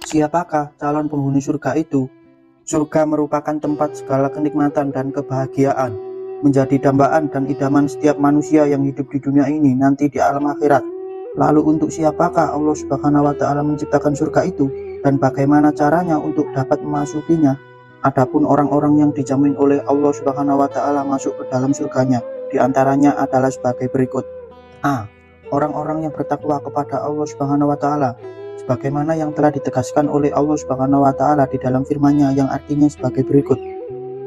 Siapakah calon penghuni surga itu? Surga merupakan tempat segala kenikmatan dan kebahagiaan, menjadi dambaan dan idaman setiap manusia yang hidup di dunia ini nanti di alam akhirat. Lalu untuk siapakah Allah Subhanahu wa Ta'ala menciptakan surga itu, dan bagaimana caranya untuk dapat memasukinya? Adapun orang-orang yang dijamin oleh Allah Subhanahu wa Ta'ala masuk ke dalam surganya, diantaranya adalah sebagai berikut. A. Orang-orang yang bertakwa kepada Allah Subhanahu wa Ta'ala, sebagaimana yang telah ditegaskan oleh Allah Subhanahu wa Ta'ala di dalam firman-Nya yang artinya sebagai berikut.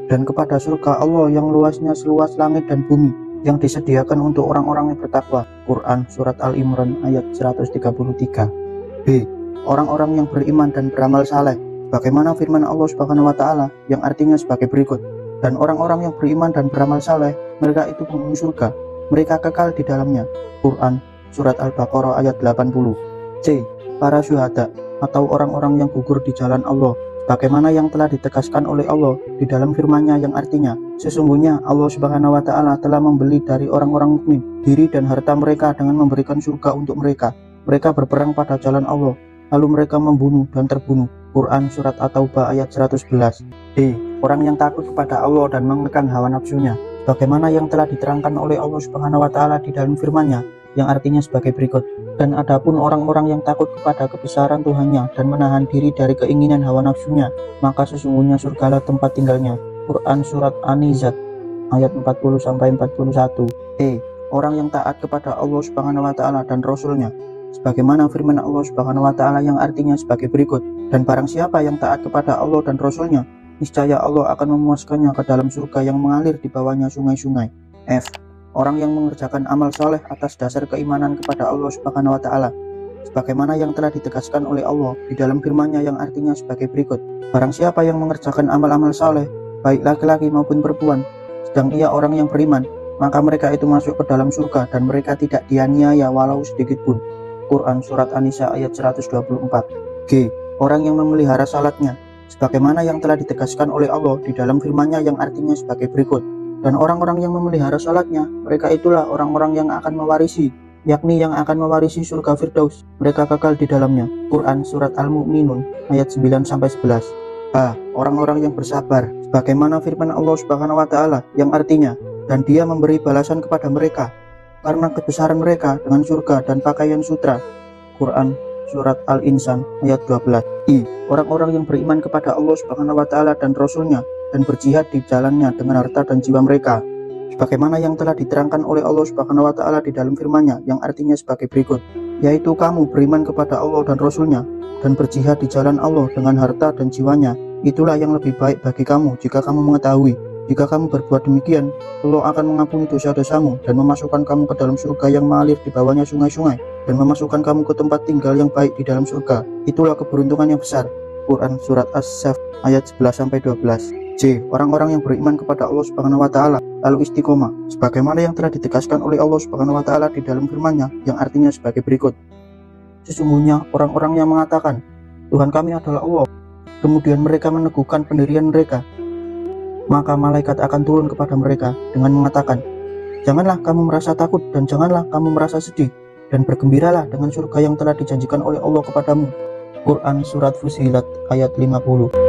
Dan kepada surga Allah yang luasnya seluas langit dan bumi, yang disediakan untuk orang-orang yang bertakwa. Quran Surat Al-Imran ayat 133. B. Orang-orang yang beriman dan beramal saleh, bagaimana firman Allah Subhanahu wa Ta'ala yang artinya sebagai berikut. Dan orang-orang yang beriman dan beramal saleh, mereka itu penghuni surga, mereka kekal di dalamnya. Quran Surat Al-Baqarah ayat 80. C. Para syuhada atau orang-orang yang gugur di jalan Allah, bagaimana yang telah ditegaskan oleh Allah di dalam firman-Nya yang artinya, sesungguhnya Allah Subhanahu wa Ta'ala telah membeli dari orang-orang mukmin diri dan harta mereka dengan memberikan surga untuk mereka. Mereka berperang pada jalan Allah, lalu mereka membunuh dan terbunuh. Quran Surat At-Taubah ayat 111. D. Orang yang takut kepada Allah dan mengekang hawa nafsunya, bagaimana yang telah diterangkan oleh Allah Subhanahu wa Ta'ala di dalam firman-Nya yang artinya sebagai berikut. Dan adapun orang-orang yang takut kepada kebesaran Tuhannya dan menahan diri dari keinginan hawa nafsunya, maka sesungguhnya surgalah tempat tinggalnya. Quran Surat An-Nizat ayat 40-41. E. Orang yang taat kepada Allah Subhanahu wa Ta'ala dan Rasul-Nya, sebagaimana firman Allah Subhanahu wa Ta'ala yang artinya sebagai berikut. Dan barang siapa yang taat kepada Allah dan Rasul-Nya, niscaya Allah akan memuaskannya ke dalam surga yang mengalir di bawahnya sungai-sungai. F. Orang yang mengerjakan amal soleh atas dasar keimanan kepada Allah Subhanahu wa Ta'ala, sebagaimana yang telah ditegaskan oleh Allah di dalam firman-Nya yang artinya sebagai berikut. Barang siapa yang mengerjakan amal-amal soleh, baik laki-laki maupun perempuan, sedang ia orang yang beriman, maka mereka itu masuk ke dalam surga dan mereka tidak dianiaya walau sedikit pun. Quran Surat An-Nisa ayat 124. G. Orang yang memelihara salatnya, sebagaimana yang telah ditegaskan oleh Allah di dalam firman-Nya yang artinya sebagai berikut. Dan orang-orang yang memelihara salatnya, mereka itulah orang-orang yang akan mewarisi, yakni yang akan mewarisi surga Firdaus. Mereka kekal di dalamnya. Quran Surat Al-Mu'minun ayat 9-11. A. Orang-orang yang bersabar, sebagaimana firman Allah Subhanahu wa Ta'ala yang artinya, dan Dia memberi balasan kepada mereka karena kebesaran mereka dengan surga dan pakaian sutra. Quran Surat Al-Insan ayat 12. I. Orang-orang yang beriman kepada Allah Subhanahu wa Ta'ala dan Rasul-Nya dan berjihad di jalannya dengan harta dan jiwa mereka, sebagaimana yang telah diterangkan oleh Allah Subhanahu wa Ta'ala di dalam firman-Nya yang artinya sebagai berikut, yaitu kamu beriman kepada Allah dan Rasul-Nya dan berjihad di jalan Allah dengan harta dan jiwanya, itulah yang lebih baik bagi kamu jika kamu mengetahui. Jika kamu berbuat demikian, Allah akan mengampuni dosa-dosamu dan memasukkan kamu ke dalam surga yang mengalir di bawahnya sungai-sungai, dan memasukkan kamu ke tempat tinggal yang baik di dalam surga. Itulah keberuntungan yang besar. Quran Surat As-Saff ayat 11-12. C. Orang-orang yang beriman kepada Allah Subhanahu wa Ta'ala lalu istiqomah, sebagaimana yang telah ditegaskan oleh Allah Subhanahu wa Ta'ala di dalam firman-Nya yang artinya sebagai berikut. Sesungguhnya orang-orang yang mengatakan, Tuhan kami adalah Allah, kemudian mereka meneguhkan pendirian mereka, maka malaikat akan turun kepada mereka dengan mengatakan, janganlah kamu merasa takut dan janganlah kamu merasa sedih, dan bergembiralah dengan surga yang telah dijanjikan oleh Allah kepadamu. Quran Surat Fussilat ayat 50.